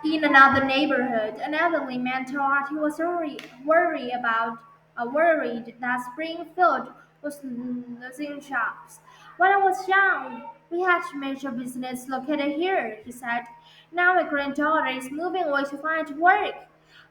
In another neighborhood, an elderly man thought he was worried that Springfield was losing jobs. When I was young, we had major business located here, he said. Now my granddaughter is moving away to find work.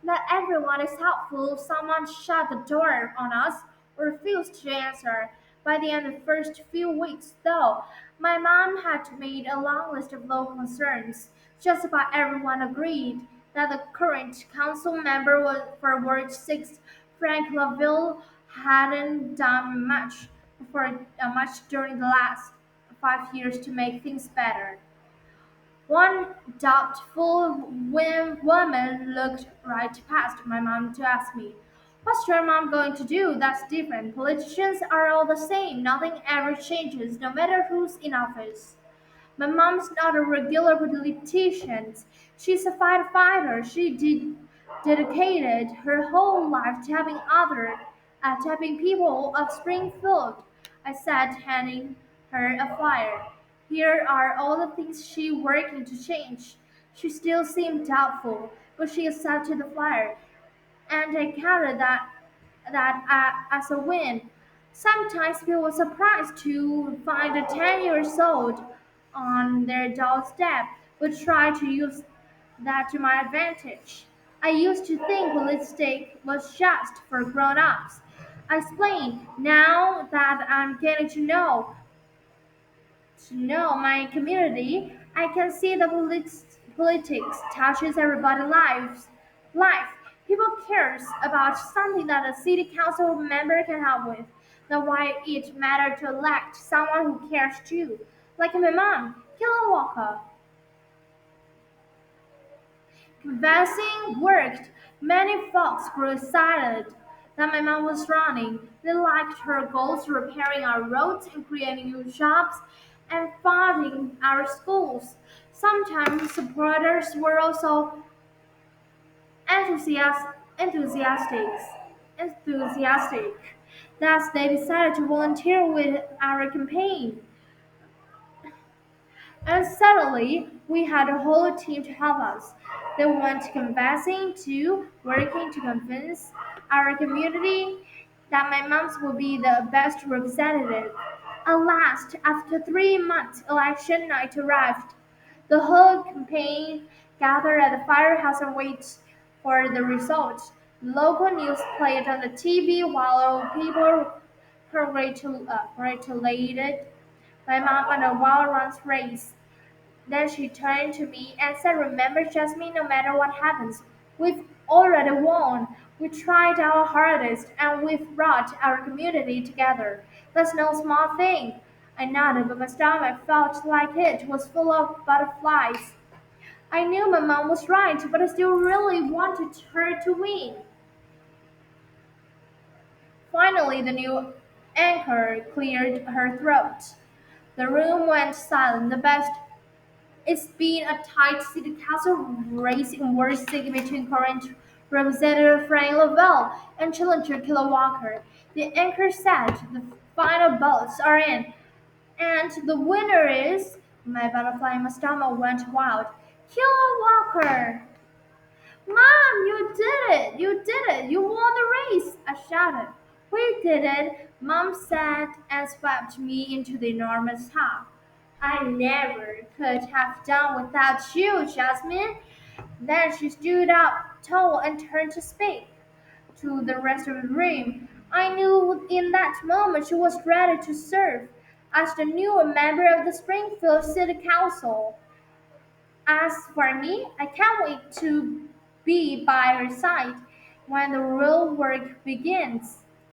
Not everyone is helpful. Someone shut the door on us or refused to answer. By the end of the first few weeks, though, my mom had made a long list of local concerns. Just about everyone agreed that the current council member for Ward 6, Frank Laville, hadn't done much during the last 5 years to make things better. One doubtful woman looked right past my mom to ask me, "What's your mom going to do that's different? Politicians are all the same. Nothing ever changes, no matter who's in office." My mom's not a regular politician. She's a firefighter. Dedicated her whole life to helping people of Springfield. I said, handing her a flyer. Here are all the things she's working to change. She still seemed doubtful, but she accepted the flyer, and I counted that as a win. Sometimes people were surprised to find a 10 years old on their doorstep, but try to use that to my advantage. I used to think politics was just for grown-ups. I explained, now that I'm getting to know my community, I can see the politics touches everybody's life. People cares about something that a city council member can help with. That's why it matters to elect someone who cares too. Like my mom, Killa Walker. Convincing worked. Many folks were excited that my mom was running. They liked her goals, repairing our roads and creating new jobs and funding our schools. Sometimes supporters were also enthusiastic. Enthusiastic. Thus, they decided to volunteer with our campaign. And suddenly, we had a whole team to help us. They went convincing to working to convince our community that my mom's would be the best representative. At last, after 3 months, election night arrived. The whole campaign gathered at the firehouse and waited for the results. Local news played on the TV while people congratulated my mom on a well-run race. Then she turned to me and said, "Remember, Jasmine, no matter what happens, we've already won. We tried our hardest and we've brought our community together. That's no small thing." I nodded, but my stomach felt like it was full of butterflies. I knew my mom was right, but I still really wanted her to win. Finally, the new anchor cleared her throat. The room went silent. It's been a tight city council race in Ward 6 between current Representative Frank Lavelle and challenger Killa Walker. The anchor said the final votes are in, and the winner is. My butterfly in my stomach went wild. Killa Walker! Mom, you did it! You did it! You won the race! I shouted. "We did it," Mom said and swept me into the enormous hall. "I never could have done without you, Jasmine." Then she stood up tall and turned to speak to the rest of the room. I knew in that moment she was ready to serve as the new member of the Springfield City Council. As for me, I can't wait to be by her side when the real work begins.